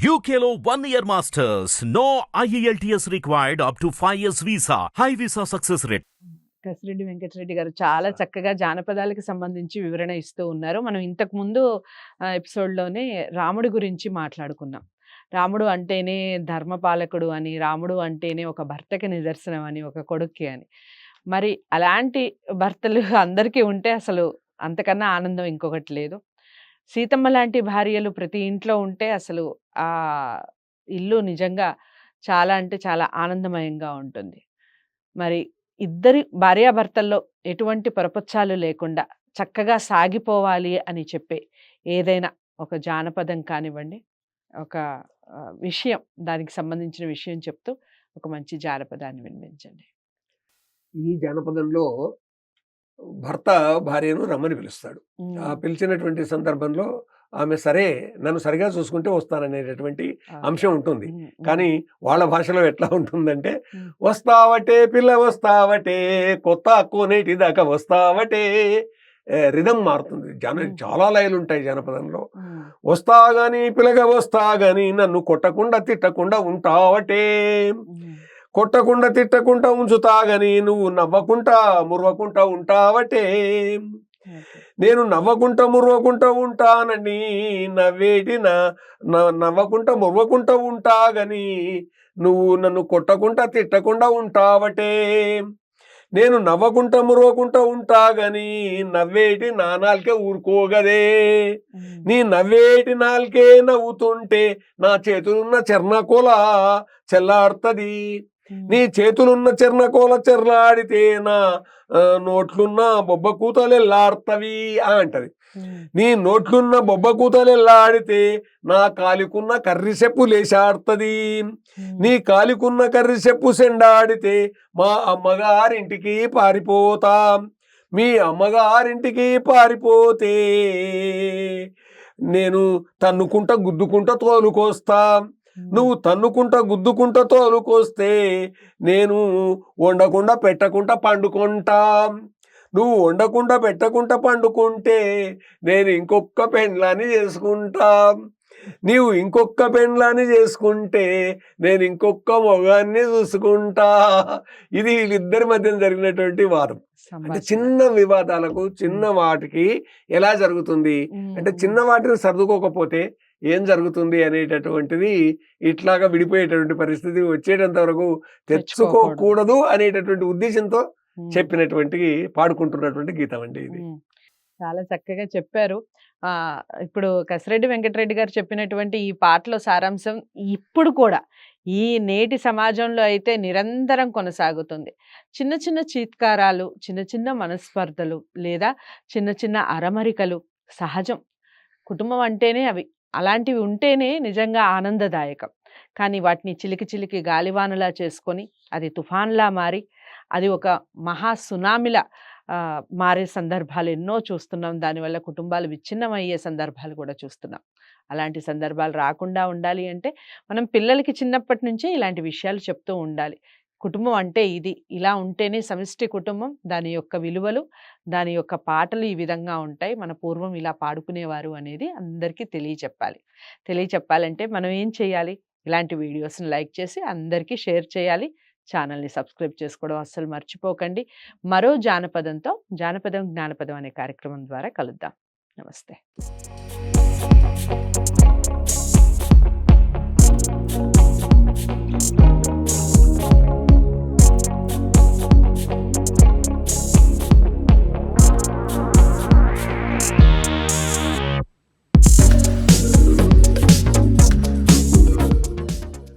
UKLO 1 year masters. No IELTS required up to 5 years visa. High visa success rate. Kasireddy Venkatareddy గారు చాలా చక్కగా జానపదాలకు సంబంధించి వివరణ ఇస్తూ ఉన్నారు. మనం ఇంతకు ముందు ఎపిసోడ్లోనే రాముడి గురించి మాట్లాడుకున్నాం. రాముడు అంటేనే ధర్మపాలకుడు అని, రాముడు అంటేనే ఒక భర్తకి నిదర్శనం అని, ఒక కొడుక్కి అని. మరి అలాంటి భర్తలు అందరికీ ఉంటే అసలు అంతకన్నా ఆనందం ఇంకొకటి లేదు. సీతమ్మ లాంటి భార్యలు ప్రతి ఇంట్లో ఉంటే అసలు ఆ ఇల్లు నిజంగా చాలా అంటే చాలా ఆనందమయంగా ఉంటుంది. మరి ఇద్దరి భార్యాభర్తల్లో ఎటువంటి పొరపచ్చాలు లేకుండా చక్కగా సాగిపోవాలి అని చెప్పే ఏదైనా ఒక జానపదం కానివ్వండి, ఒక విషయం, దానికి సంబంధించిన విషయం చెప్తూ ఒక మంచి జానపదాన్ని వినిపించండి. ఈ జానపదంలో భర్త భార్యను రమ్మని పిలుస్తాడు. ఆ పిలిచినటువంటి సందర్భంలో ఆమె సరే నన్ను సరిగా చూసుకుంటే వస్తాననేటటువంటి అంశం ఉంటుంది. కానీ వాళ్ళ భాషలో ఎట్లా ఉంటుందంటే, వస్తావటే పిల్ల వస్తావటే, కొత్త కోనేటి దాకా వస్తావటే, రిధం మారుతుంది. చాలా లయలు ఉంటాయి జానపదంలో. వస్తా గాని పిల్లగా వస్తా గాని నన్ను కొట్టకుండా తిట్టకుండా ఉంటావటే, కొట్టకుండా తిట్టకుండా ఉంచుతా గాని నువ్వు నవ్వకుండా మురవకుండా ఉంటావటే, నేను నవ్వకుండా మురవకుండా ఉంటానని నవ్వేటి నవ్వకుండా మురవకుండా ఉంటా గాని నువ్వు నన్ను కొట్టకుండా తిట్టకుండా ఉంటావటే, నేను నవ్వకుండా మురవకుండా ఉంటా గాని నవ్వేటి నా నాలుకే ఊరుకోగదే, నీ నవ్వేటి నాలుకే నవ్వుతుంటే నా చేతులున్న చెర్నకోల చెల్లాడుతుంది, నీ చేతులున్న చెర్నకోల చెర్లాడితే నా నోట్లున్న బొబ్బ కూతలెల్లాడుతవి అంటది. నీ నోట్లున్న బొబ్బ కూతలెల్లాడితే నా కాలికున్న కర్రి చెప్పు లేచాడుతుంది, నీ కాలికున్న కర్రి చెప్పు సెండాడితే మా అమ్మగారింటికి పారిపోతా, మీ అమ్మగారింటికి పారిపోతే నేను తన్నుకుంటా గుద్దుకుంటా తోలుకొస్తా, నువ్వు తన్నుకుంటా గుద్దుకుంటా తోలుకొస్తే నేను వండకుండా పెట్టకుండా పండుకుంటా, నువ్వు వండకుండా పెట్టకుండా పండుకుంటే నేను ఇంకొక పెండ్లాన్ని చేసుకుంటా, నీవు ఇంకొక పెండ్లాన్ని చేసుకుంటే నేను ఇంకొక మొగాన్ని చూసుకుంటా. ఇది వీళ్ళిద్దరి మధ్య జరిగినటువంటి వాదం. అంటే చిన్న వివాదాలకు చిన్న వాటికి ఎలా జరుగుతుంది అంటే, చిన్న వాటిని సర్దుకోకపోతే ఏం జరుగుతుంది అనేటటువంటిది ఇట్లాగా విడిపోయేటటువంటి పరిస్థితి వచ్చేటంత వరకు తెచ్చుకోకూడదు అనేటటువంటి ఉద్దేశంతో చెప్పినటువంటి పాడుకుంటున్నటువంటి గీతం అండి ఇది. చాలా చక్కగా చెప్పారు. ఇప్పుడు కసిరెడ్డి వెంకటరెడ్డి గారు చెప్పినటువంటి ఈ పాటలో సారాంశం ఇప్పుడు కూడా ఈ నేటి సమాజంలో అయితే నిరంతరం కొనసాగుతుంది. చిన్న చిన్న చీత్కారాలు, చిన్న చిన్న మనస్పర్ధలు లేదా చిన్న చిన్న అరమరికలు సహజం. కుటుంబం అంటేనే అవి, అలాంటివి ఉంటేనే నిజంగా ఆనందదాయకం. కానీ వాటిని చిలికి చిలికి గాలివానలా చేసుకొని అది తుఫాన్లా మారి అది ఒక మహా సునామిలా మారే సందర్భాలు ఎన్నో చూస్తున్నాం. దానివల్ల కుటుంబాలు విచ్ఛిన్నమయ్యే సందర్భాలు కూడా చూస్తున్నాం. అలాంటి సందర్భాలు రాకుండా ఉండాలి అంటే మనం పిల్లలకి చిన్నప్పటి నుంచే ఇలాంటి విషయాలు చెప్తూ ఉండాలి. కుటుంబం అంటే ఇది, ఇలా ఉంటేనే సమిష్టి కుటుంబం, దాని యొక్క విలువలు, దాని యొక్క పాటలు ఈ విధంగా ఉంటాయి, మన పూర్వం ఇలా పాడుకునేవారు అనేది అందరికీ తెలియచెప్పాలంటే మనం ఏం చేయాలి? ఇలాంటి వీడియోస్ని లైక్ చేసి అందరికీ షేర్ చేయాలి. ఛానల్ని సబ్స్క్రైబ్ చేసుకోవడం అస్సలు మర్చిపోకండి. మరో జానపదం జ్ఞానపదం అనే కార్యక్రమం ద్వారా కలుద్దాం. నమస్తే.